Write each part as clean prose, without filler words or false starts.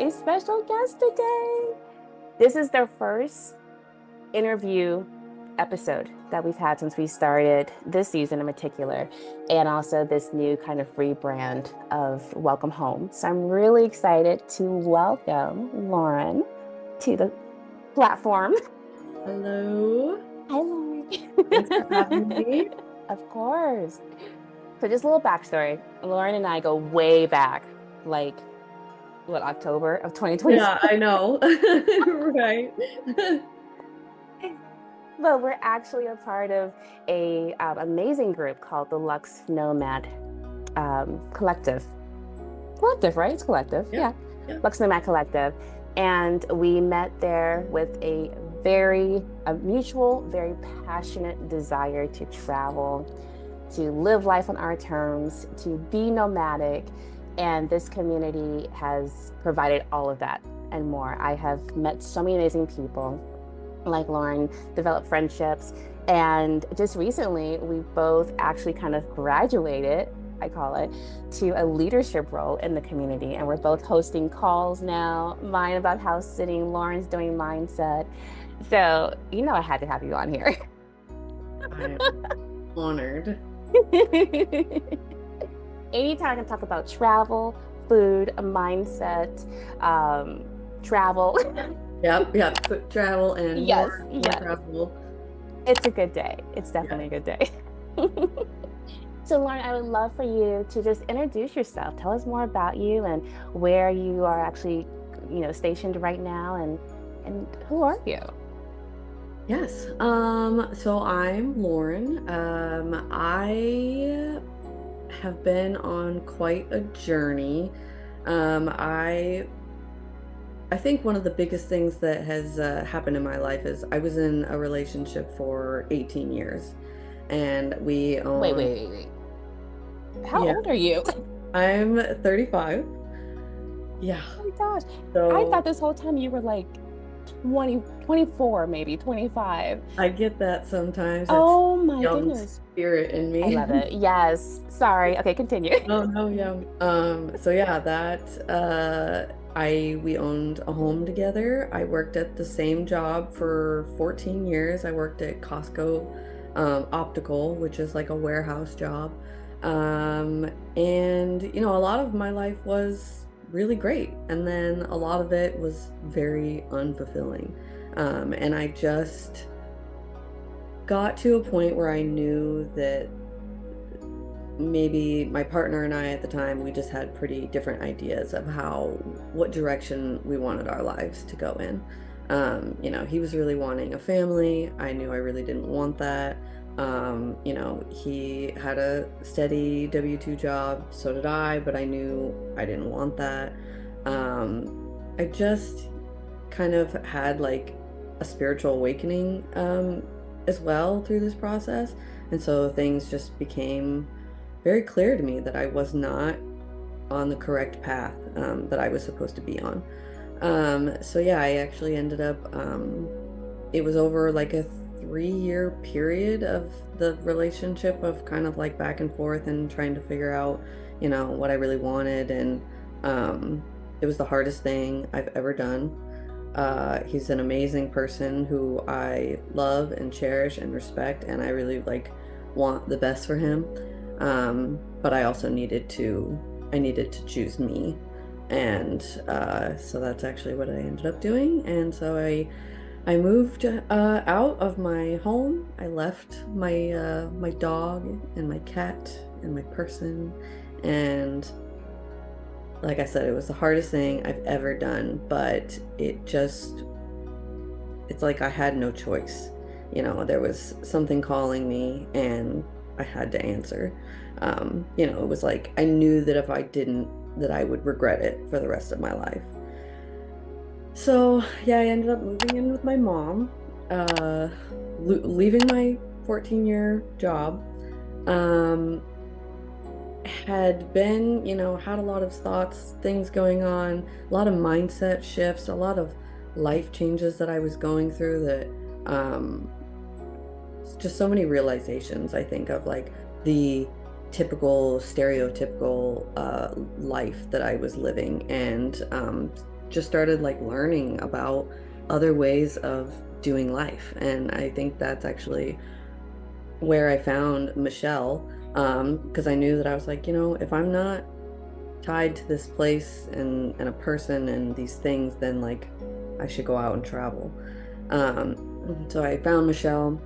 a special guest today. This is their first interview episode that we've had since we started this season in particular, and also this new kind of rebrand of Welcome Home. So I'm really excited to welcome Lauren to the platform. Hello. Hi, Lauren. Thanks for having me. Of course. So just a little backstory. Lauren and I go way back, like what, October of 2020. Yeah, I know. Right. But we're actually a part of a amazing group called the Lux Nomad Collective. Collective, right? It's collective. Yep. Yeah. Yep. Lux Nomad Collective. And we met there with a mutual, very passionate desire to travel, to live life on our terms, to be nomadic. And this community has provided all of that and more. I have met so many amazing people like Lauren, developed friendships. And just recently, we both actually kind of graduated, I call it, to a leadership role in the community. And we're both hosting calls now, mine about house sitting, Lauren's doing mindset. So, I had to have you on here. I'm honored. Anytime I can talk about travel, food, mindset, travel. Yep. Travel and Yes, more yes. travel. It's a good day. It's definitely a good day. So, Lauren, I would love for you to just introduce yourself. Tell us more about you and where you are actually, stationed right now, and who are you? Yes. So I'm Lauren. I have been on quite a journey. I think one of the biggest things that has happened in my life is I was in a relationship for 18 years, and we Wait, own. wait, wait, wait. How Yeah, old are you? I'm 35. Yeah. Oh my gosh. I So thought this whole time you were like 20, 24, maybe 25. I get that sometimes. That's Oh my young goodness. spirit in I me. love it. Yes. Sorry. Okay, continue. Oh no, yeah. So yeah, that we owned a home together. I worked at the same job for 14 years. I worked at Costco Optical, which is like a warehouse job. And a lot of my life was really great. And then a lot of it was very unfulfilling. And I just got to a point where I knew that maybe my partner and I at the time, we just had pretty different ideas of what direction we wanted our lives to go in. He was really wanting a family. I knew I really didn't want that. He had a steady W-2 job, so did I, but I knew I didn't want that. I just kind of had like a spiritual awakening as well through this process. And so things just became very clear to me that I was not on the correct path that I was supposed to be on. So yeah, I actually ended up, it was over like a 3-year period of the relationship of kind of like back and forth and trying to figure out, what I really wanted. And it was the hardest thing I've ever done. He's an amazing person who I love and cherish and respect, and I really like want the best for him. But I also needed to choose me. And so that's actually what I ended up doing. And so I moved out of my home. I left my dog and my cat and my person. And like I said, it was the hardest thing I've ever done, but it's like I had no choice. There was something calling me and I had to answer. It was like I knew that if I didn't, that I would regret it for the rest of my life. So yeah, I ended up moving in with my mom, leaving my 14-year job. Had been, had a lot of thoughts, things going on, a lot of mindset shifts, a lot of life changes that I was going through that just so many realizations, I think, of like the stereotypical life that I was living, and just started like learning about other ways of doing life. And I think that's actually where I found Michelle, because I knew that I was like, if I'm not tied to this place and a person and these things, then like I should go out and travel. Um, so I found Michelle.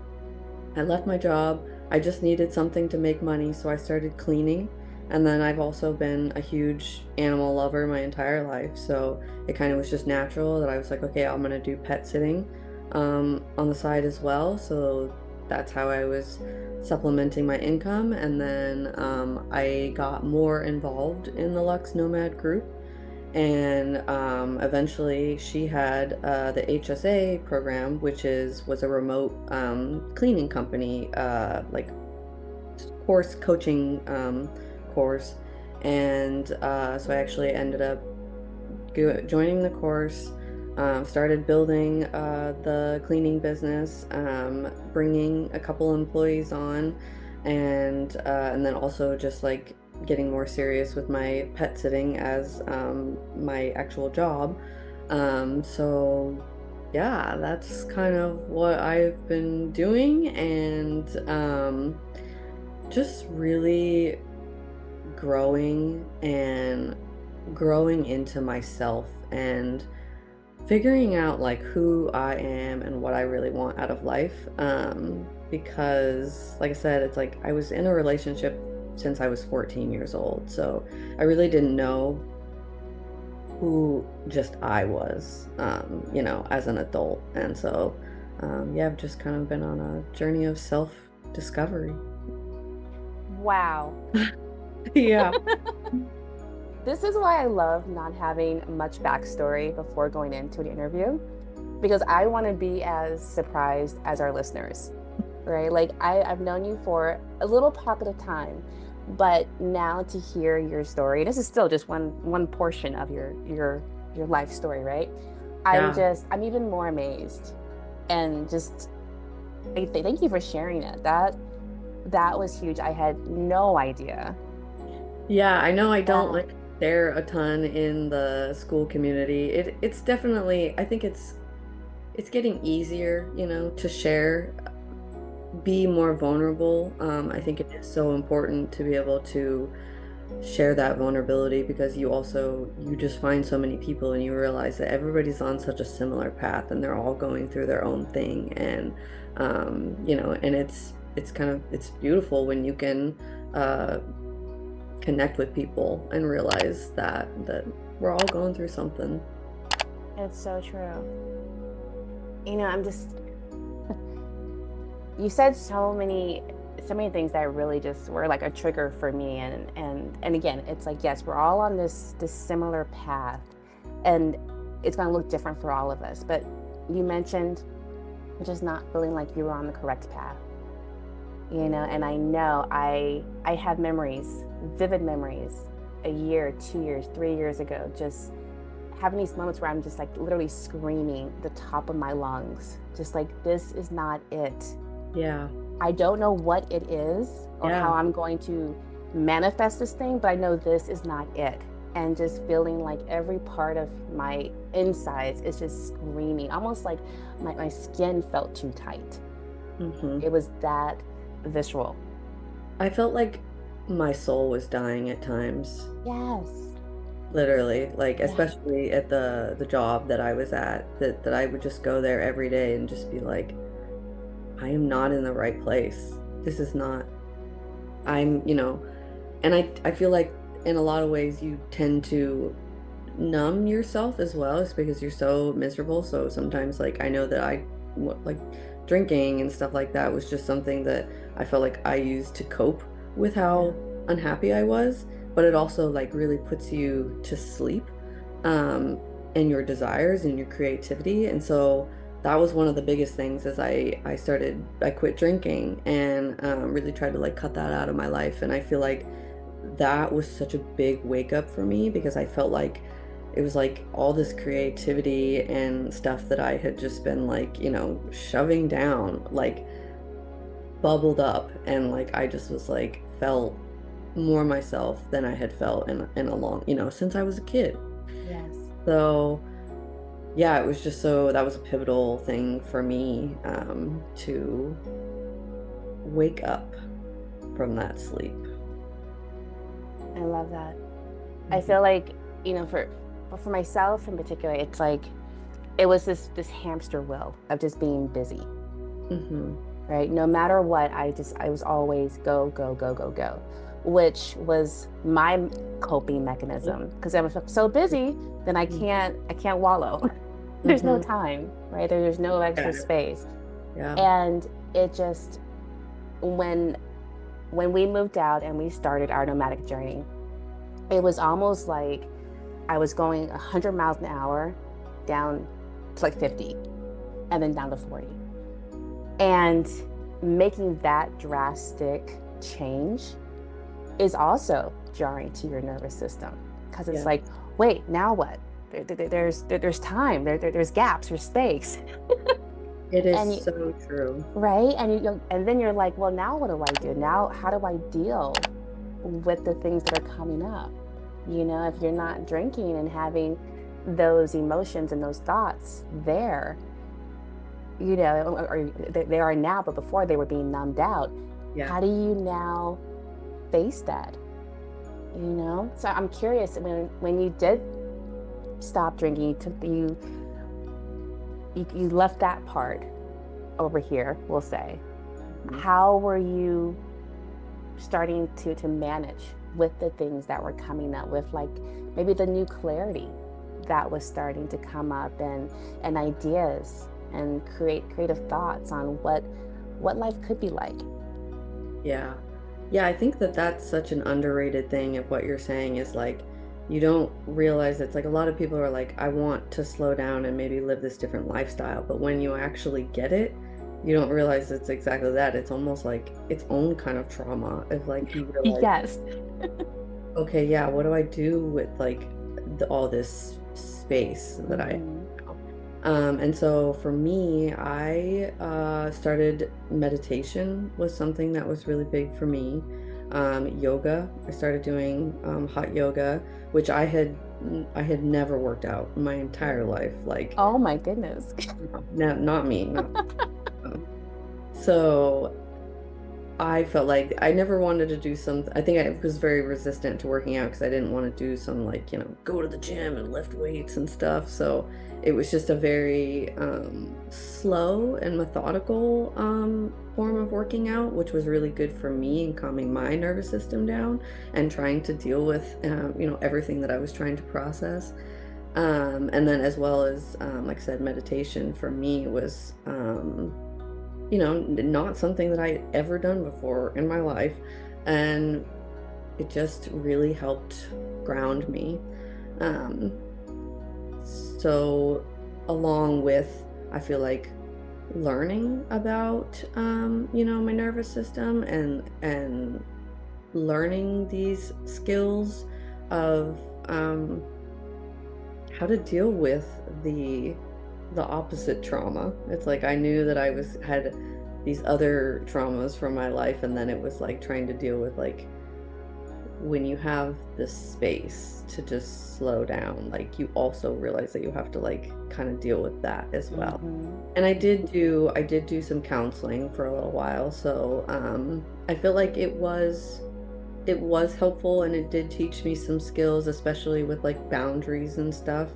I left my job. I just needed something to make money, so I started cleaning. And then I've also been a huge animal lover my entire life, so it kind of was just natural that I was like, okay, I'm gonna do pet sitting on the side as well. So that's how I was supplementing my income. And then I got more involved in the Lux Nomad group. And eventually she had the HSA program, which was a remote cleaning company, like course coaching course. And so I actually ended up joining the course, started building the cleaning business, bringing a couple employees on, and then also just like getting more serious with my pet sitting as my actual job. So yeah, that's kind of what I've been doing, and just really growing into myself and figuring out like who I am and what I really want out of life. Because like I said, it's like I was in a relationship since I was 14 years old. So I really didn't know who just I was, as an adult. And so, yeah, I've just kind of been on a journey of self-discovery. Wow. Yeah. This is why I love not having much backstory before going into an interview, because I want to be as surprised as our listeners, right? Like I've known you for a little pocket of time, but now to hear your story, this is still just one portion of your life story, right? Yeah. I'm even more amazed, and just thank you for sharing it. That was huge. I had no idea. Yeah, I know I don't Wow. like share a ton in the school community. It's definitely, I think it's getting easier, to share, be more vulnerable. I think it is so important to be able to share that vulnerability because you just find so many people and you realize that everybody's on such a similar path and they're all going through their own thing. And and it's beautiful when you can uh connect with people and realize that we're all going through something. It's so true. I'm just you said so many things that really just were like a trigger for me, and again, it's like, yes, we're all on this similar path, and it's going to look different for all of us. But you mentioned just not feeling like you were on the correct path, and I know I have memories, vivid memories, a year, 2 years, 3 years ago, just having these moments where I'm just like literally screaming the top of my lungs, just like, this is not it. Yeah. I don't know what it is or how Yeah. I'm going to manifest this thing, but I know this is not it. And just feeling like every part of my insides is just screaming, almost like my skin felt too tight. hmm It was that visceral. I felt like my soul was dying at times, Yes. literally, like Yeah. especially at the job that I was at, that I would just go there every day and just be like, I am not in the right place. This is not, I'm, and I feel like in a lot of ways you tend to numb yourself as well. It's because you're so miserable. So sometimes, like, I know that like drinking and stuff like that was just something that I felt like I used to cope with Yeah. how unhappy I was, but it also like really puts you to sleep, um, and your desires and your creativity. And so that was one of the biggest things as I quit drinking and really tried to like cut that out of my life. And I feel like that was such a big wake up for me because I felt like it was like all this creativity and stuff that I had just been like, shoving down, like bubbled up. And like I just was like, felt more myself than I had felt in a long, since I was a kid. Yes. So, yeah, it was just so that was a pivotal thing for me, to wake up from that sleep. I love that. I Mhm. feel like, for myself in particular, it's like it was this hamster wheel of just being busy, Mhm. right? No matter what, I was always go, go, go, go, go, which was my coping mechanism because I was so busy, then I can't wallow. There's no Mhm. time, right? There's no extra Yeah. space. Yeah. And it just when when we moved out and we started our nomadic journey, it was almost like I was going 100 miles an hour down to like 50 and then down to 40. And making that drastic change is also jarring to your nervous system because it's Yeah. like, wait, now what? There's time, there's gaps, there's space. It is And you, so true. right? And then you're like, well, now what do I do? Now, how do I deal with the things that are coming up? If you're not drinking and having those emotions and those thoughts there, or they are now, but before they were being numbed out. Yeah. How do you now face that? So I'm curious when you did stop drinking, you left that part over here, we'll say. Mhm. How were you starting to manage with the things that were coming up, with like maybe the new clarity that was starting to come up, and ideas and creative thoughts on what life could be like? Yeah. Yeah, I think that that's such an underrated thing of what you're saying is like you don't realize it's like a lot of people are like, I want to slow down and maybe live this different lifestyle. But when you actually get it, you don't realize it's exactly that. It's almost like its own kind of trauma if like you realize, Yes. okay, yeah, what do I do with like all this space that I Hmm. have? And so for me, I started meditation was something that was really big for me. Yoga, I started doing hot yoga, which I had never worked out in my entire life. Like, Oh my goodness. no, not me, not. So I felt like I never wanted to do something. I think I was very resistant to working out because I didn't want to do some like, go to the gym and lift weights and stuff. So it was just a very slow and methodical form of working out, which was really good for me and calming my nervous system down and trying to deal with, everything that I was trying to process. And then as well as, like I said, meditation for me was, not something that I had ever done before in my life. And it just really helped ground me. Um, so, along with, I feel like learning about, my nervous system and learning these skills of how to deal with the opposite trauma. It's like I knew that I was had these other traumas from my life, and then it was like trying to deal with like when you have this space to just slow down, like you also realize that you have to like kind of deal with that as well. Hmm. And I did do some counseling for a little while, so I feel like it was helpful and it did teach me some skills, especially with like boundaries and stuff.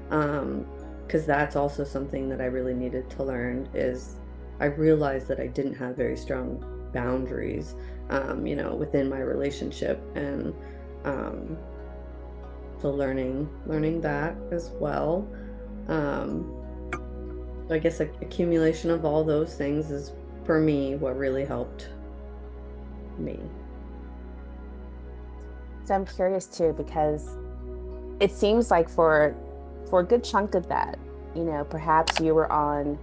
Because that's also something that I really needed to learn is I realized that I didn't have very strong boundaries, within my relationship. And um, so learning that as well. Um, so I guess accumulation of all those things is for me what really helped me. So I'm curious too, because it seems like for a good chunk of that, perhaps you were on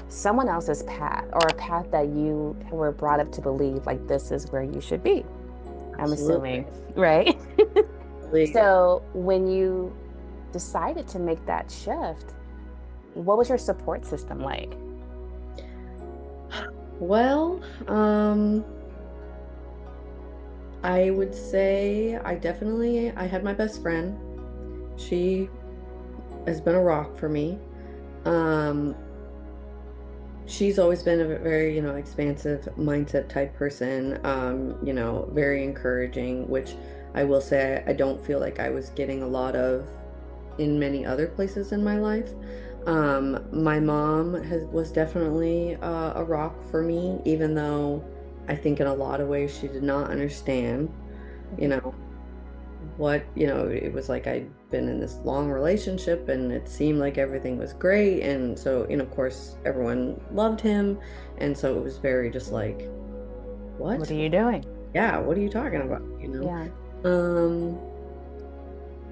someone else's path, or a path that you were brought up to believe like this is where you should be, I'm Absolutely. assuming, right? Really. So when you decided to make that shift, what was your support system like? Well, I would say I had my best friend. She has been a rock for me. Um, she's always been a very, expansive mindset type person, very encouraging, which I will say I don't feel like I was getting a lot of in many other places in my life. My mom was definitely a rock for me, even though I think in a lot of ways she did not understand, you Mhm. know, it was like I'd been in this long relationship and it seemed like everything was great. And so, of course, everyone loved him. And so it was very just like, What what? are you doing? Yeah, what are you talking Yeah. about? Yeah. Um,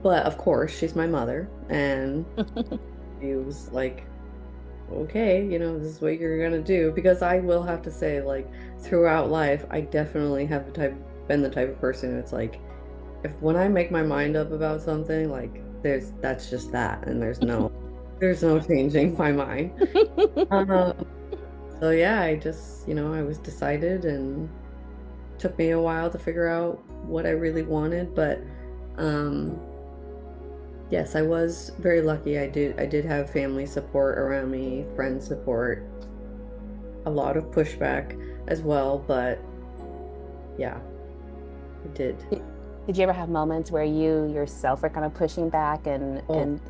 but of course, she's my mother. And she was like, okay, this is what you're gonna do. Because I will have to say, like, throughout life, I definitely have been the type of person who it's like, if when I make my mind up about something, like that's just that, and there's no changing my mind. Um, so yeah, I just, I was decided and took me a while to figure out what I really wanted, but um yes, I was very lucky. I did have family support around me, friend support, a lot of pushback as well, but yeah, I did. Did you ever have moments where you yourself were kind of pushing back Oh, and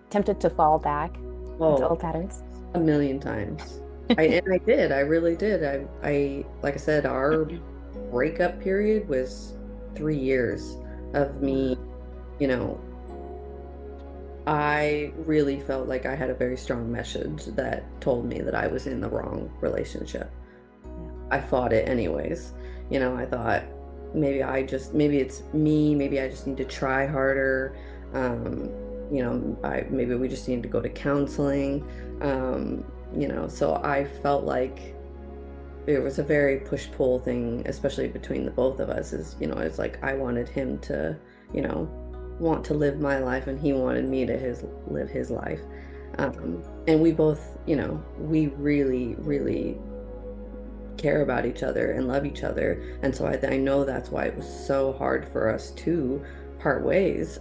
tempted to fall back into oh, old patterns? a million times. I did. I really did. I like I said, our breakup period was 3 years of me, Wow. you know, I really felt like I had a very strong message that told me that I was in the wrong relationship. Yeah. I fought it anyways. I thought maybe it's me, maybe I just need to try harder. Maybe we just need to go to counseling. So I felt like it was a very push-pull thing, especially between the both of us, it's like I wanted him to, you know, want to live my life and he wanted me to live his life. And we both, we really, really care about each other and love each other. And so I know that's why it was so hard for us to part ways.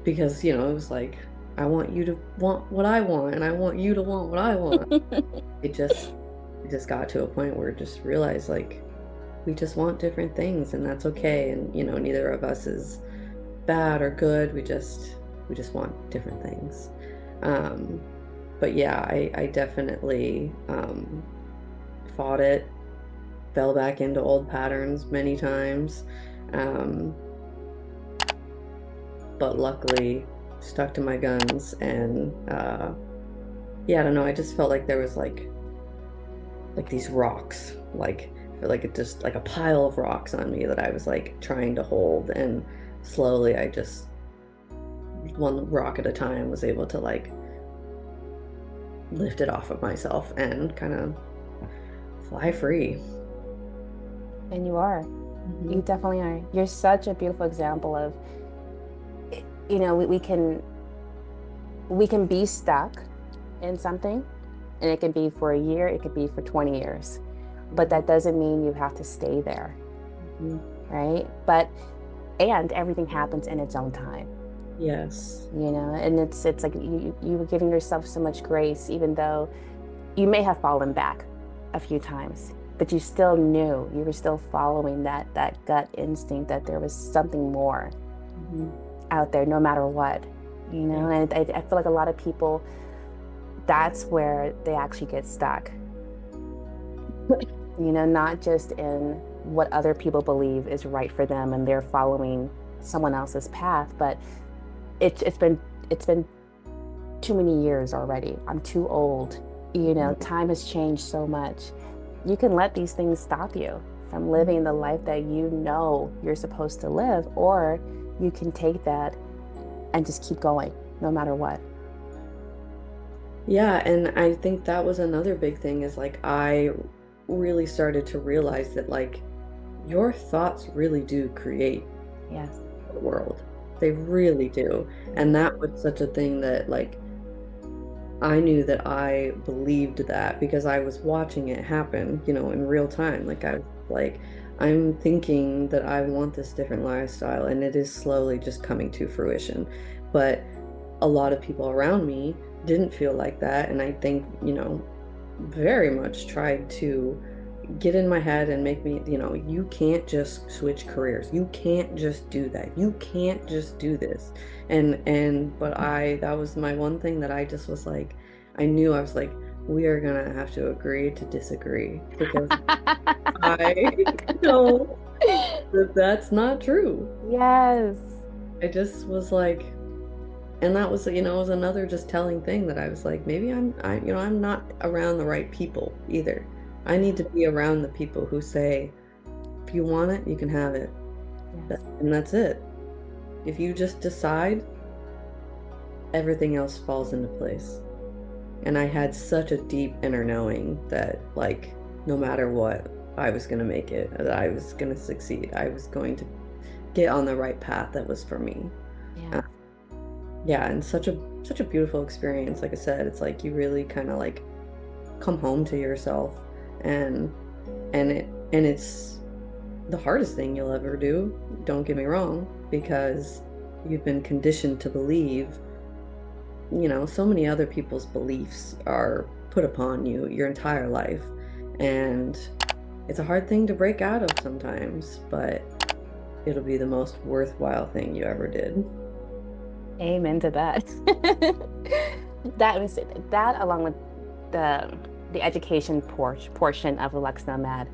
Because, it was like, I want you to want what I want, and I want you to want what I want. It just, it just got to a point where it just realized like we just want different things and that's okay. And, neither of us is bad or good. We just want different things. Um, but yeah, I definitely fought it, fell back into old patterns many times. Um, but luckily stuck to my guns and yeah, I don't know, I just felt like there was like these rocks, like it just like a pile of rocks on me that I was like trying to hold, and slowly I just one rock at a time was able to like lift it off of myself and kind of fly free. And you are. You Mhm. definitely are. You're such a beautiful example of, we can be stuck in something, and it can be for a year, it could be for 20 years. But Mhm. that doesn't mean you have to stay there, Mhm. right? And everything happens in its own time, Yes. and it's like you were giving yourself so much grace, even though you may have fallen back a few times, but you still knew, you were still following that gut instinct that there was something more Mhm. out there, no matter what, Yeah. and I feel like a lot of people, that's where they actually get stuck, not just in what other people believe is right for them and they're following someone else's path, but it's been too many years already. I'm too old. Time has changed so much. You can let these things stop you from living the life that you're supposed to live, or you can take that and just keep going no matter what. Yeah, and I think that was another big thing is like I really started to realize that like your thoughts really do create Yes. the world. They really do. And Yeah. that was such a thing that like I knew that I believed that because I was watching it happen, in real time. Like I was like I'm thinking that I want this different lifestyle and it is slowly just coming to fruition. But a lot of people around me didn't feel like that. And I think, very much tried to get in my head and make me, you can't just switch careers. You can't just do that. You can't just do this. But that was my one thing that I just was like, I knew I was like, we are gonna have to agree to disagree because I know that that's not true. Yes. I just was like, and that was, was another just telling thing that I was like, maybe I'm not around the right people either. I need to be around the people who say, if you want it, you can have it. Yes. And that's it. If you just decide, everything else falls into place. And I had such a deep inner knowing that, like, no matter what, I was going to make it, that I was going to succeed. I was going to get on the right path that was for me. Uh, Yeah. yeah, and such a beautiful experience. Like I said, it's like you really kind of like come home to yourself, and it's the hardest thing you'll ever do. Don't get me wrong, because you've been conditioned to believe, so many other people's beliefs are put upon you your entire life. And it's a hard thing to break out of sometimes, but it'll be the most worthwhile thing you ever did. Amen to that. That was that along with the the education portion of the Lux Nomad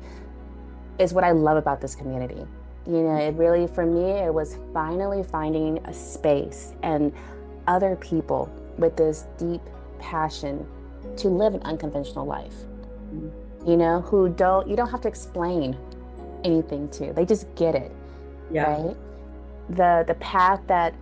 is what I love about this community. It really, for me, it was finally finding a space and other people with this deep passion to live an unconventional life, who you don't have to explain anything to. They just get it, Yeah. right? The path that,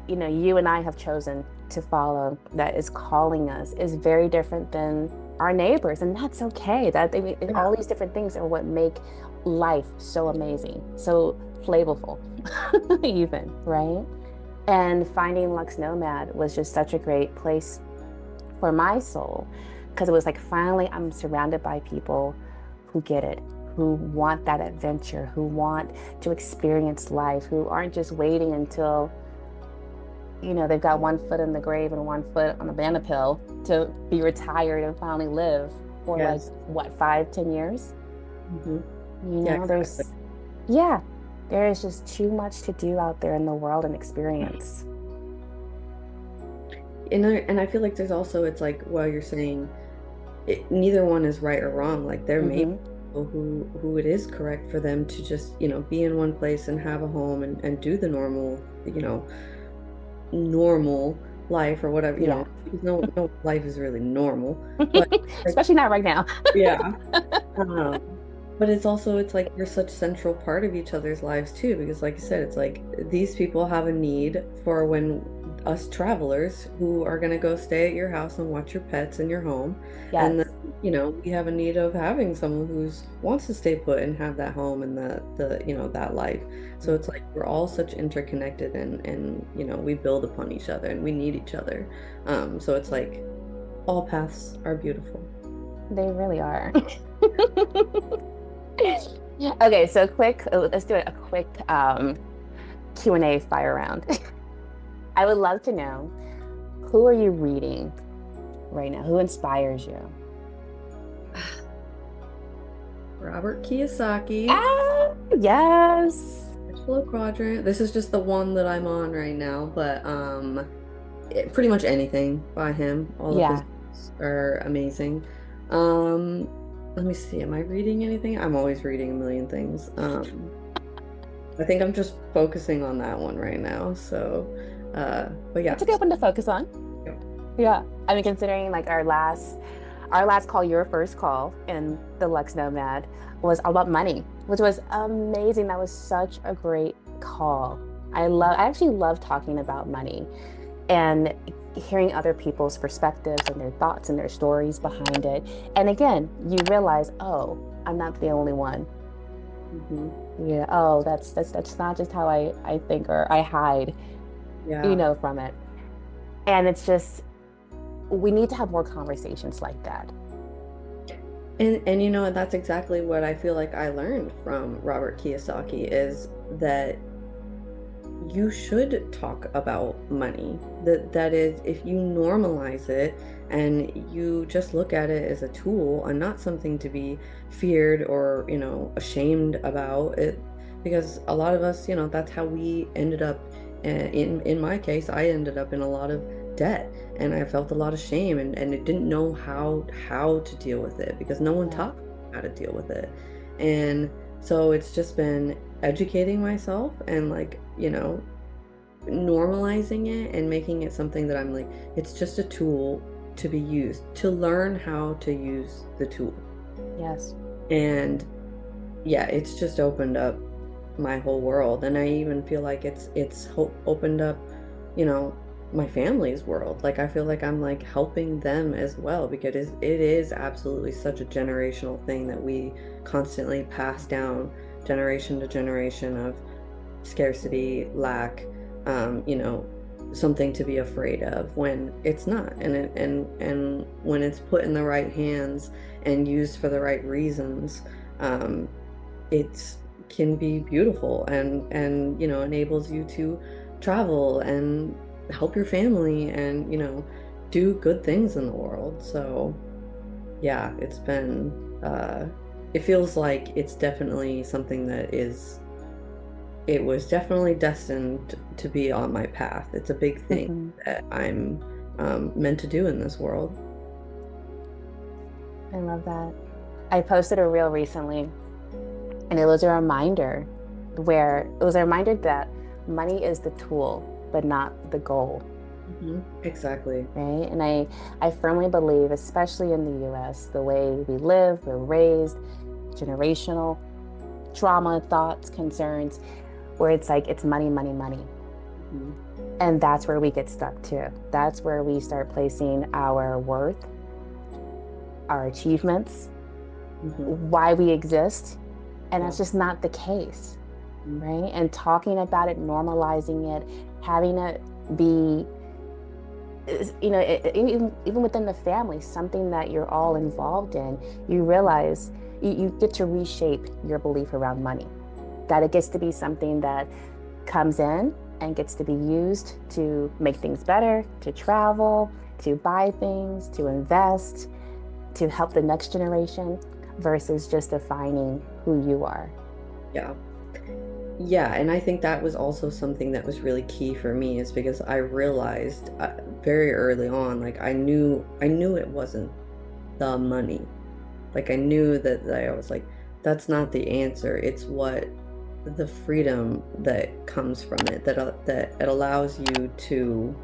you and I have chosen to follow that is calling us is very different than our neighbors, and that's okay. Yeah. All these different things are what make life so amazing, so flavorful, even, right? And finding Lux Nomad was just such a great place for my soul because it was like finally I'm surrounded by people who get it, who want that adventure, who want to experience life, who aren't just waiting until, they've got one foot in the grave and one foot on the banana pill to be retired and finally live for like Yes. what, 5, 10 years? Hmm. Yeah, exactly. Yeah, there is just too much to do out there in the world and experience. And I feel like there's also, it's like, while you're saying neither one is right or wrong. Like there may be Hmm. people who it is correct for them to just, be in one place and have a home and do the normal life or whatever, Yeah. because no life is really normal. But like, Especially not right now. yeah. Um, but it's like you're such central part of each other's lives too, because like I said, it's like these people have a need for when us travelers who are going to go stay at your house and watch your pets in your home. And then, Yes. we have a need of having someone who's wants to stay put and have that home and that life. So it's like we're all such interconnected, and we build upon each other and we need each other. So it's like all paths are beautiful. They really are. Okay, so let's do a quick Q&A fire round. I would love to know, who are you reading right now? Who inspires you? Robert Kiyosaki. Ah, yes. Flow quadrant. This is just the one that I'm on right now, but pretty much anything by him. All of his Yeah. books are amazing. Um, Let me see. Am I reading anything? I'm always reading a million things. I think I'm just focusing on that one right now. So, but yeah. It's a good one to focus on. Yep. Yeah. I mean, considering like our last call, your first call in the Lux Nomad was all about money, which was amazing. That was such a great call. I actually love talking about money and hearing other people's perspectives and their thoughts and their stories behind it. And again, you realize, oh, I'm not the only one. Hmm. Yeah. Oh, that's not just how I think or I hide, Yeah. from it. And it's just we need to have more conversations like that. And that's exactly what I feel like I learned from Robert Kiyosaki is that you should talk about money. That is, if you normalize it and you just look at it as a tool and not something to be feared or, ashamed about it, because a lot of us, that's how we ended up. In my case, I ended up in a lot of debt, and I felt a lot of shame, and it didn't know how to deal with it because no one Yeah. taught me how to deal with it. And so it's just been educating myself and, like, normalizing it and making it something that I'm like, it's just a tool to be used, to learn how to use the tool. Yes. And yeah, it's just opened up my whole world. And I even feel like it's opened up, you know, my family's world. Like I feel like I'm like helping them as well, because it is absolutely such a generational thing that we constantly pass down generation to generation of scarcity, lack, something to be afraid of when it's not. And when it's put in the right hands and used for the right reasons, um, it can be beautiful and enables you to travel and help your family and do good things in the world. So yeah, it feels like it's definitely something it was definitely destined to be on my path. It's a big thing Hmm. that I'm meant to do in this world. I love that. I posted a reel recently, and it was a reminder that money is the tool, but not the goal, Exactly. right? And I firmly believe, especially in the US, the way we live, we're raised, generational trauma, thoughts, concerns, where it's like it's money, money, money. Mhm. And that's where we get stuck too. That's where we start placing our worth, our achievements, Mhm. why we exist. And Yeah. that's just not the case, Mhm. right? And talking about it, normalizing it, having it be, even within the family, something that you're all involved in, you realize you get to reshape your belief around money, that it gets to be something that comes in and gets to be used to make things better, to travel, to buy things, to invest, to help the next generation versus just defining who you are. Yeah. Yeah, and I think that was also something that was really key for me, is because I realized very early on, like I knew it wasn't the money. Like I knew that I was like, that's not the answer. It's what the freedom that comes from it, that it allows you to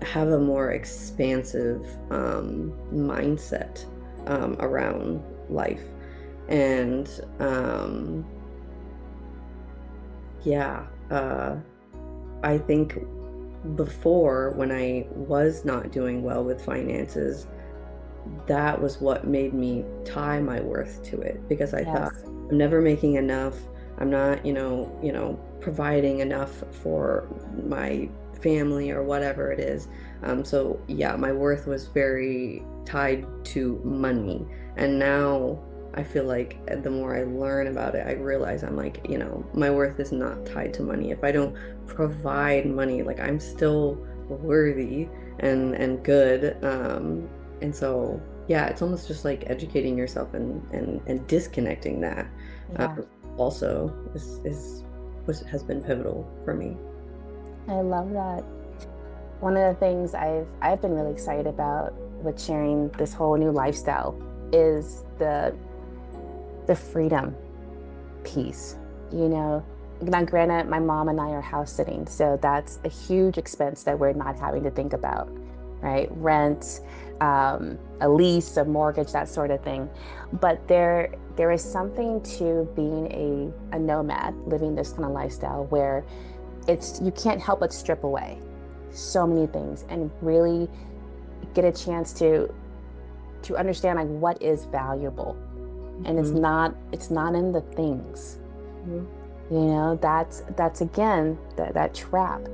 have a more expansive mindset around life. And yeah, I think before, when I was not doing well with finances, that was what made me tie my worth to it, because I thought, Yes. I'm never making enough. I'm not, providing enough for my family or whatever it is. So yeah, my worth was very tied to money. And now I feel like the more I learn about it, I realize I'm like, my worth is not tied to money. If I don't provide money, like I'm still worthy and good. And so, yeah, it's almost just like educating yourself and disconnecting that Yeah. also has been pivotal for me. I love that. One of the things I've been really excited about with sharing this whole new lifestyle is the freedom piece. You know, now granted, my mom and I are house sitting, so that's a huge expense that we're not having to think about, right? Rent, a lease, a mortgage, that sort of thing. But there is something to being a nomad, living this kind of lifestyle where you can't help but strip away so many things and really get a chance to understand like what is valuable. And Mhm. it's not in the things. Mhm. That's again that trap.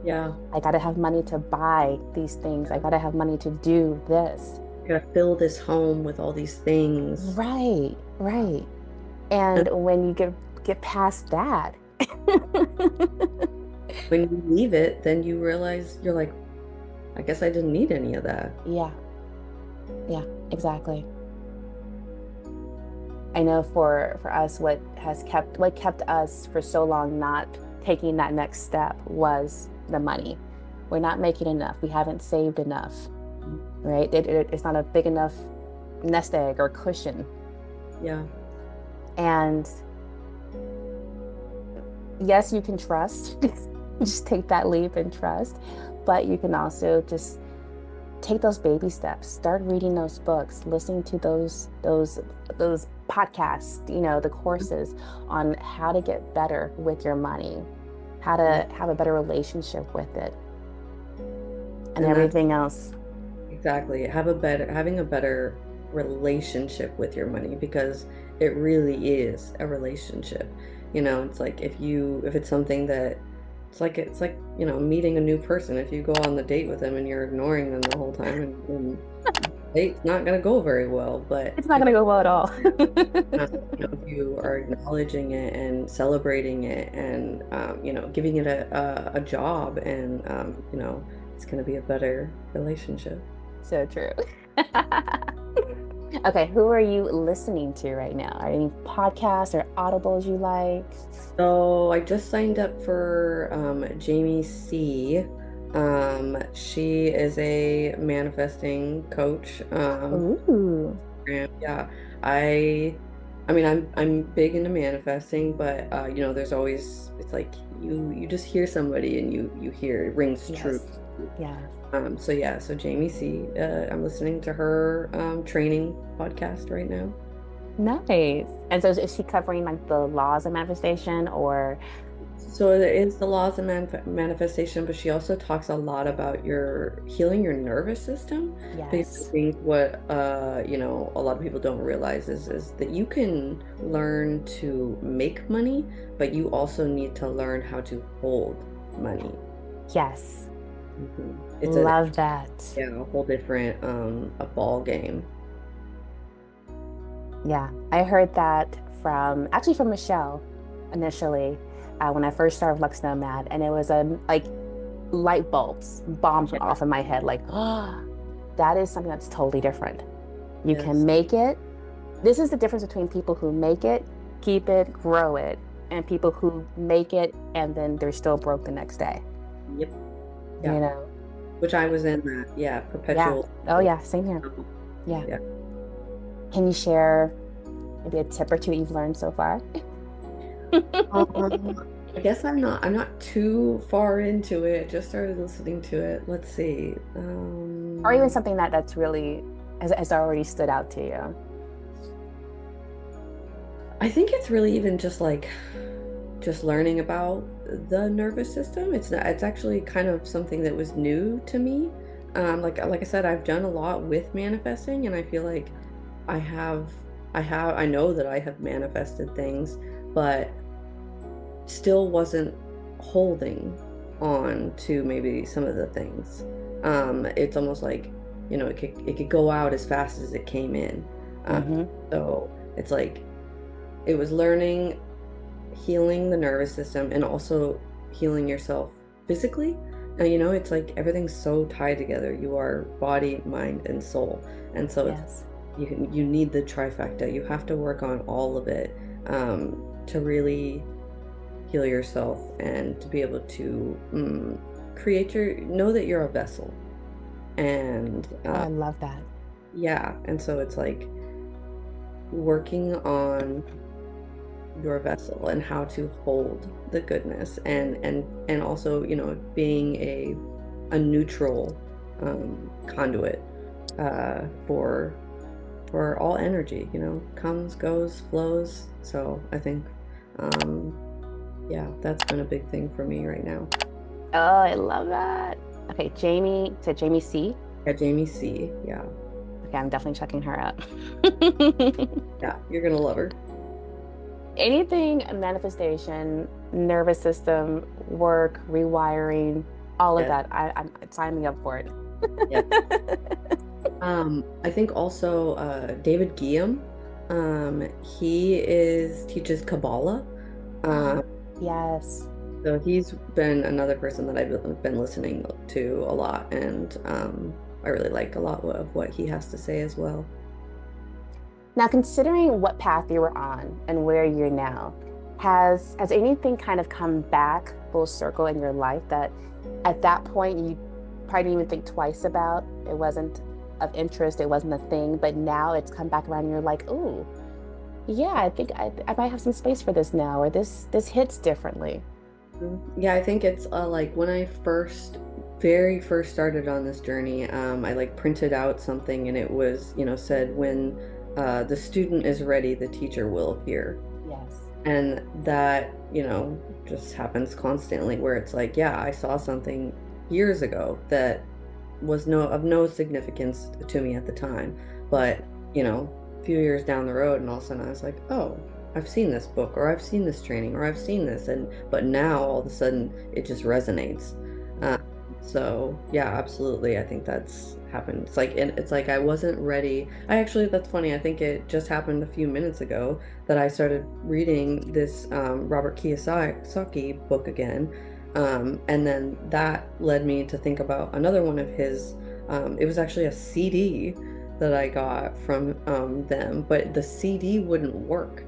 Yeah, I gotta have money to buy these things. I gotta have money to do this. I gotta fill this home with all these things. Right, Yeah. right. And And when you get past that, When you leave it, then you realize you're like, I guess I didn't need any of that. Yeah, yeah, exactly. I know for us, what kept us for so long not taking that next step was the money. We're not making enough. We haven't saved enough, right? It's not a big enough nest egg or cushion. Yeah. And yes, you can trust, just take that leap and trust, but you can also just take those baby steps, start reading those books, listening to those podcasts, the courses on how to get better with your money, how Yeah. to have a better relationship with it, and And that's everything else. exactly, having a better relationship with your money, because it really is a relationship. It's like if it's something that it's like meeting a new person. If you go on the date with them and you're ignoring them the whole time, and the date's not gonna go very well. But It's not going to go well at all. if you are acknowledging it and celebrating it, and giving it a job, and it's gonna be a better relationship. So true. Okay, who are you listening to right now? Are any podcasts or audibles you like? So I just signed up for Jamie C. She is a manifesting coach. Ooh, Yeah, I, I mean, I'm big into manifesting, but there's always it's like you just hear somebody and you hear it rings true. yes. Yeah. So yeah, so Jamie C. I'm listening to her training podcast right now. Nice. And so is she covering like the laws of manifestation or So there is the laws of manifestation, but she also talks a lot about your healing your nervous system, because I yes. think what a lot of people don't realize is that you can learn to make money, but you also need to learn how to hold money. Yes. It's a Love that. yeah, a whole different a ball game. Yeah. I heard that from Michelle initially when I first started Lux Nomad, and it was like light bulbs bombs went off in my head like, oh, that is something that's totally different. You can Yes. make it. This is the difference between people who make it, keep it, grow it, and people who make it and then they're still broke the next day. Yep. You Yeah. know? Which I was in that. Yeah. Yeah. Perpetual Oh cycle. yeah, same here. Yeah. Yeah. Can you share maybe a tip or two that you've learned so far? I guess I'm not too far into it. Just started listening to it. Let's see. Or even something that's really has already stood out to you. I think it's really even just learning about the nervous system. It's actually kind of something that was new to me. Like I said, I've done a lot with manifesting, and I feel like I have I know that I have manifested things, but still wasn't holding on to maybe some of the things. It's almost like, it could go out as fast as it came in. Uh, Hmm. so it's like it was learning, healing the nervous system, and also healing yourself physically. And it's like everything's so tied together. You are body, mind, and soul. And so Yes. you need the trifecta. You have to work on all of it to really heal yourself, and to be able to know that you're a vessel. And Oh, I love that. yeah, and so it's like working on your vessel and how to hold the goodness, and also being a neutral conduit for all energy, comes, goes, flows. So I think um yeah, that's been a big thing for me right now. Oh, I love that. Okay, Jamie to Jamie C. Yeah, Jamie C. Yeah. Okay, I'm definitely checking her out. Yeah, you're gonna love her. Anything manifestation, nervous system, work, rewiring, all of Yeah. that. I'm signing me up for it. Yeah. I think also David Guillaume, he is teaches Kabbalah. Yes. So he's been another person that I've been listening to a lot, and I really like a lot of what he has to say as well. Now, considering what path you were on and where you're now, has anything kind of come back full circle in your life that at that point you probably didn't even think twice about? It wasn't of interest, it wasn't a thing, but now it's come back around and you're like, "Ooh, yeah, I think I might have some space for this now, or this hits differently." Yeah, I think it's like when I very first started on this journey, I like printed out something and it was, said when the student is ready, the teacher will appear. Yes. And that, just happens constantly where it's like, yeah, I saw something years ago that was of no significance to me at the time. But, a few years down the road and all of a sudden I was like, oh, I've seen this book or I've seen this training or I've seen this. And but now all of a sudden it just resonates. Uh, so yeah, absolutely. I think that's happened. It's like I wasn't ready. That's funny. I think it just happened a few minutes ago that I started reading this Robert Kiyosaki book again. And then that led me to think about another one of his. It was actually a CD that I got from them, but the CD wouldn't work.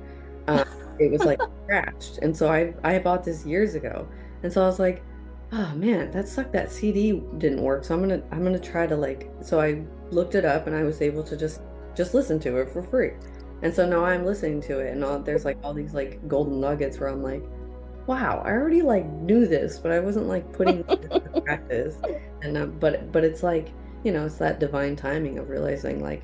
Um, it was like scratched. And so I bought this years ago. And so I was like, oh man, that sucked. That CD didn't work. So I'm gonna try to so I looked it up and I was able to just listen to it for free. And so now I'm listening to it and there's like all these like golden nuggets where I'm like, wow, I already like knew this, but I wasn't like putting it into practice. And but it's like, it's that divine timing of realizing like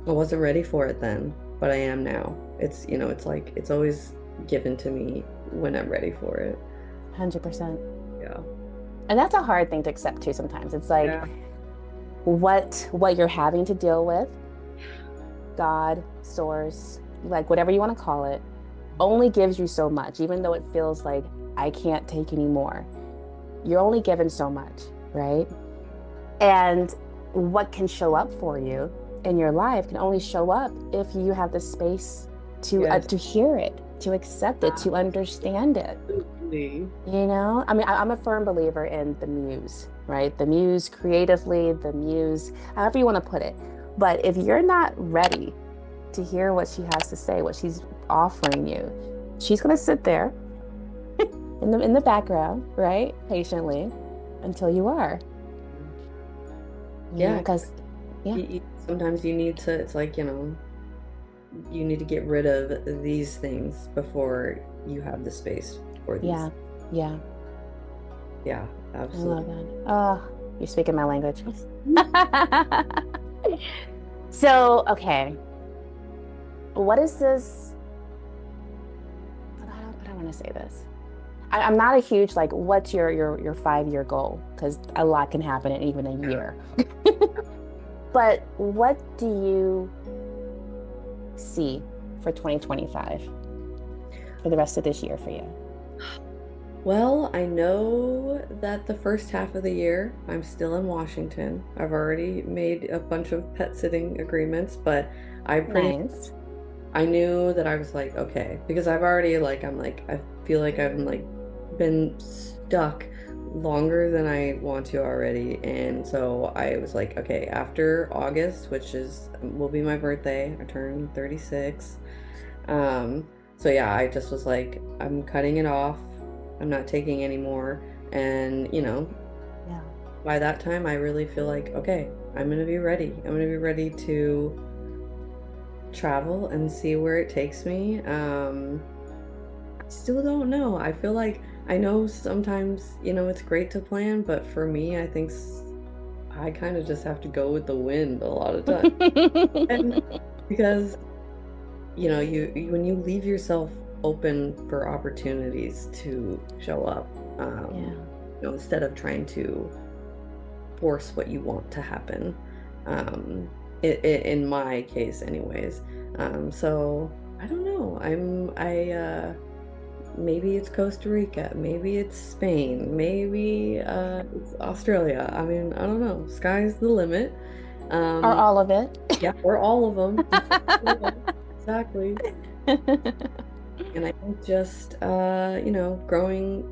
I wasn't ready for it then, but I am now. It's like it's always given to me when I'm ready for it. 100%. Yeah. And that's a hard thing to accept too sometimes. It's like Yeah. what you're having to deal with, God, source, like whatever you want to call it, only gives you so much, even though it feels like I can't take any more. You're only given so much, right? And what can show up for you in your life can only show up if you have the space Yes. to hear it, to accept it, to understand it. Absolutely. I mean, I'm a firm believer in the muse, right? The muse creatively, the muse, however you want to put it. But if you're not ready to hear what she has to say, what she's offering you, she's going to sit there in the background, right? Patiently until you are, Yeah. because yeah, Sometimes you need to, it's like, you need to get rid of these things before you have the space for these. yeah, yeah. Yeah, I love absolutely. that. Oh, you're speaking my language. So, okay, what is this? How do I want to say this? I'm not a huge like, what's your 5-year goal? Because a lot can happen in even a Yeah. year. But what do you see for 2025 for the rest of this year for you? Well, I know that the first half of the year I'm still in Washington. I've already made a bunch of pet sitting agreements, but I pretty Nice. I knew that I was like, okay, because I've already I feel like I've like been stuck longer than I want to already. And so I was like, okay, after August, which is will be my birthday, I turn 36. So yeah, I just was like, I'm cutting it off. I'm not taking any more. And, Yeah. by that time I really feel like, okay, I'm gonna be ready. I'm gonna be ready to travel and see where it takes me. I still don't know. I feel like I know sometimes, it's great to plan, but for me, I think I kind of just have to go with the wind a lot of times. And because, when you leave yourself open for opportunities to show up, Yeah. instead of trying to force what you want to happen. In my case, anyways. So I don't know. Maybe it's Costa Rica, maybe it's Spain, maybe it's Australia. I mean, I don't know. Sky's the limit. Or Um, all of it. yeah, or all of them. Exactly. And I think just growing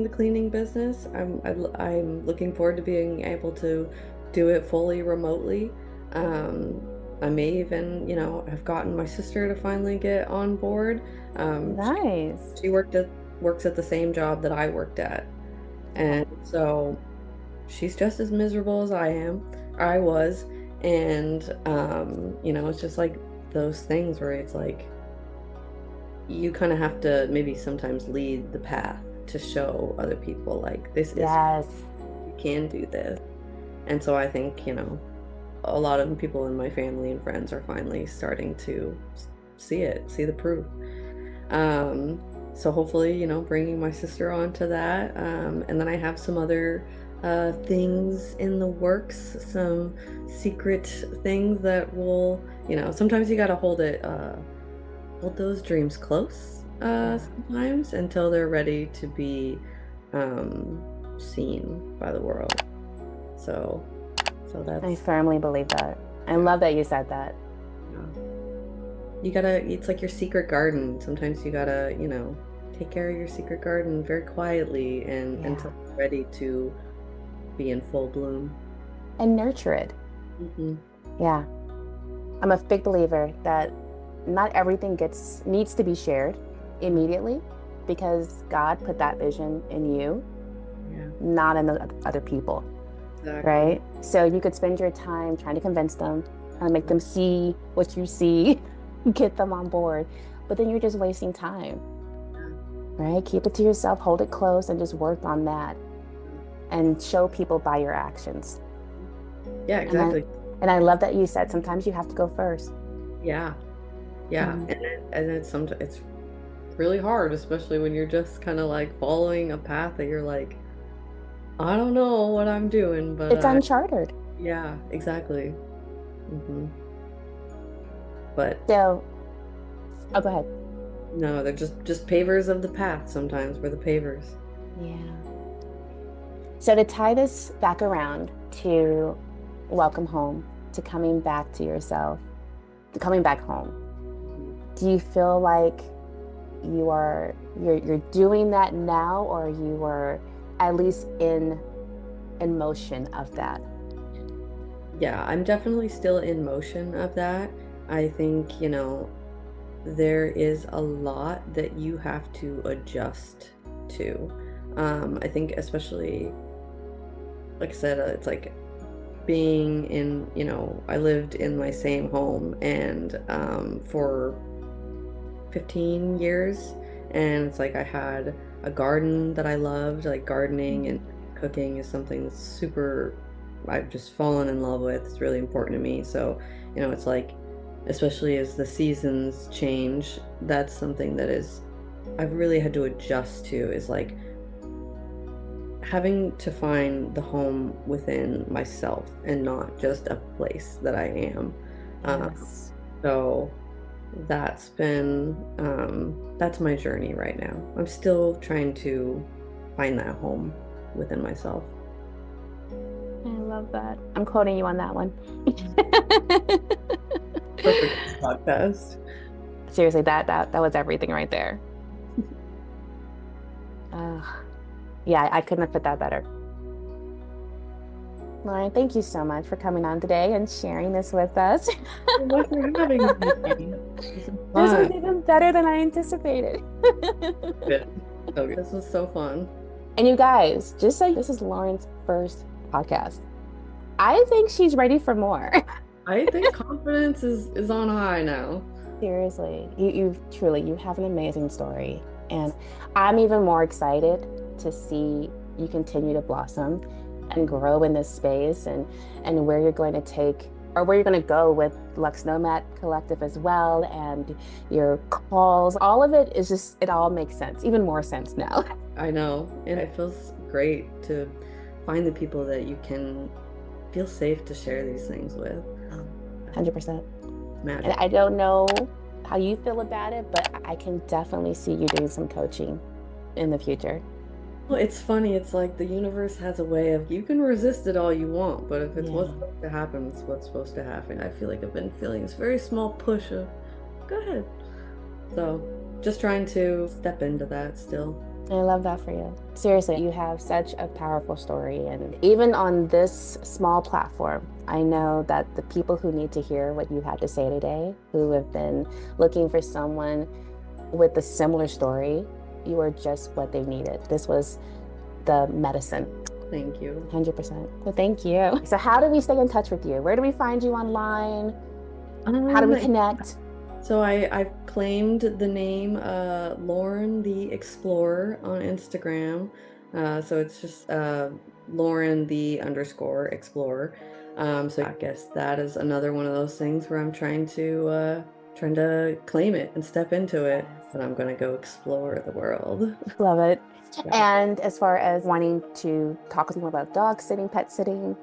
the cleaning business. I'm looking forward to being able to do it fully remotely. Um, I may even, have gotten my sister to finally get on board. She Nice. she works at the same job that I worked at. Okay. And so she's just as miserable as I was. And it's just like those things where it's like you kind of have to maybe sometimes lead the path to show other people like this is Yes. you can do this. And so I think, a lot of people in my family and friends are finally starting to see the proof. Um, so hopefully, bringing my sister onto that. And then I have some other things in the works, some secret things that will, sometimes you got to hold those dreams close Yeah. sometimes until they're ready to be um, seen by the world. So, so I that's firmly believe that. I yeah, love that you said that. yeah. It's like your secret garden. Sometimes you gotta, take care of your secret garden very quietly and Yeah. until it's ready to be in full bloom. And nurture it. Hmm. Yeah. I'm a big believer that not everything gets needs to be shared immediately because God put that vision in you, Yeah, not in the other people, exactly. right? So you could spend your time trying to convince them, trying to make them see what you see, get them on board, but then you're just wasting time, Yeah, right? Keep it to yourself, hold it close, and just work on that and show people by your actions. yeah, And I exactly. and I love that you said sometimes you have to go first. Yeah, yeah, Mhm. and it's really hard, especially when you're just kind of like following a path that you're like, I don't know what I'm doing, but It's uncharted. yeah, exactly. Hmm. But So, oh, go ahead. no, they're just pavers of the path sometimes. We're the pavers. Yeah. So to tie this back around to welcome home, to coming back to yourself, to coming back home, Mhm. do you feel like you're doing that now, or you were at least in motion of that? Yeah, I'm definitely still in motion of that. I think, there is a lot that you have to adjust to. I think especially, like I said, it's like being in, I lived in my same home and for 15 years. And it's like I had a garden that I loved, like gardening and Mhm. cooking is something that's super, I've just fallen in love with. It's really important to me. So, it's like, especially as the seasons change, that's something that I've really had to adjust to is like having to find the home within myself and not just a place that I am. Uh, Yes. so that's my journey right now. I'm still trying to find that home within myself. I love that. I'm quoting you on that one. Perfect podcast. Seriously, that was everything right there. Uh, yeah, I couldn't have put that better. Lauren, thank you so much for coming on today and sharing this with us. So much for having me. This is This was fun. even better than I anticipated. Good. So good. This was so fun. And you guys, just so this is Lauren's first podcast. I think she's ready for more. I think confidence is on high now. Seriously, you have an amazing story. And I'm even more excited to see you continue to blossom and grow in this space and where you're going to take or where you're going to go with Lux Nomad Collective as well and your calls. All of it is just it all makes sense, even more sense now. I know. And it feels great to find the people that you can feel safe to share these things with. 100%. And Magic. I don't know how you feel about it, but I can definitely see you doing some coaching in the future. Well, it's funny. It's like the universe has a way of you can resist it all you want, but if it's what's Yeah. supposed to happen, it's what's supposed to happen. I feel like I've been feeling this very small push of go ahead. So, just trying to step into that still. I love that for you. Seriously, you have such a powerful story. And even on this small platform, I know that the people who need to hear what you had to say today, who have been looking for someone with a similar story, you are just what they needed. This was the medicine. Thank you. 100%. Well, thank you. So how do we stay in touch with you? Where do we find you online? How do we connect? So I've claimed the name Lauren the Explorer on Instagram. So it's just Lauren the underscore Explorer. So I guess that is another one of those things where I'm trying to claim it and step into it. Yes. But I'm gonna go explore the world. Love it. Yeah. And as far as wanting to talk with you more about dog sitting, pet sitting,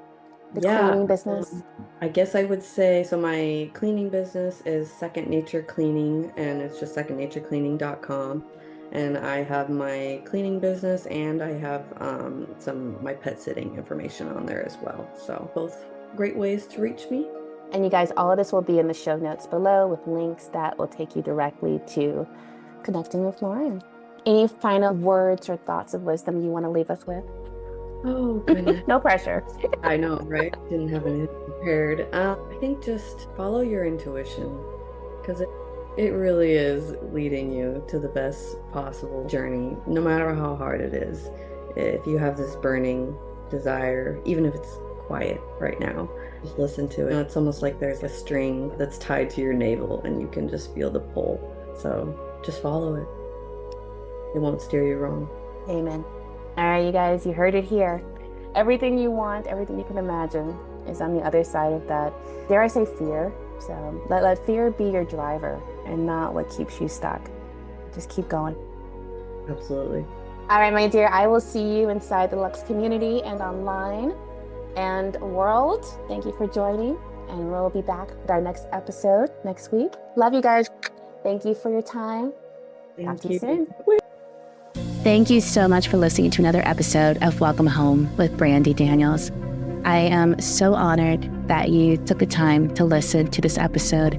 the Yeah, cleaning business. I guess I would say so. My cleaning business is Second Nature Cleaning, and it's just secondnaturecleaning.com. And I have my cleaning business, and I have some my pet sitting information on there as well. So both great ways to reach me. And you guys, all of this will be in the show notes below with links that will take you directly to connecting with Lauren. Any final words or thoughts of wisdom you want to leave us with? Oh, goodness. No pressure. I know, right? Didn't have anything prepared. I think just follow your intuition, because it really is leading you to the best possible journey, no matter how hard it is. If you have this burning desire, even if it's quiet right now, just listen to it. It's almost like there's a string that's tied to your navel and you can just feel the pull. So just follow it. It won't steer you wrong. Amen. All right, you guys, you heard it here. Everything you want, everything you can imagine is on the other side of that, dare I say, fear. So let fear be your driver and not what keeps you stuck. Just keep going. Absolutely. All right, my dear, I will see you inside the Lux community and online and world. Thank you for joining, and we'll be back with our next episode next week. Love you guys. Thank you for your time. Talk to you soon. Thank you so much for listening to another episode of Welcome Home with Brandy Daniels. I am so honored that you took the time to listen to this episode.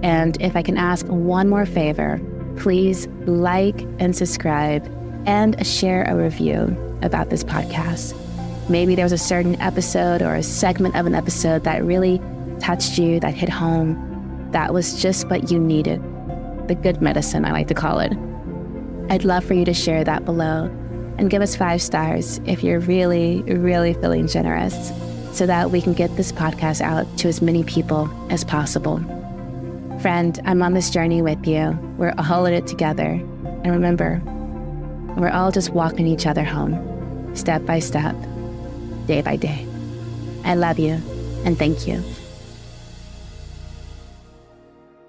And if I can ask one more favor, please like and subscribe and share a review about this podcast. Maybe there was a certain episode or a segment of an episode that really touched you, that hit home, that was just what you needed. The good medicine, I like to call it. I'd love for you to share that below and give us 5 stars if you're really, really feeling generous, so that we can get this podcast out to as many people as possible. Friend, I'm on this journey with you. We're all in it together. And remember, we're all just walking each other home, step by step, day by day. I love you, and thank you.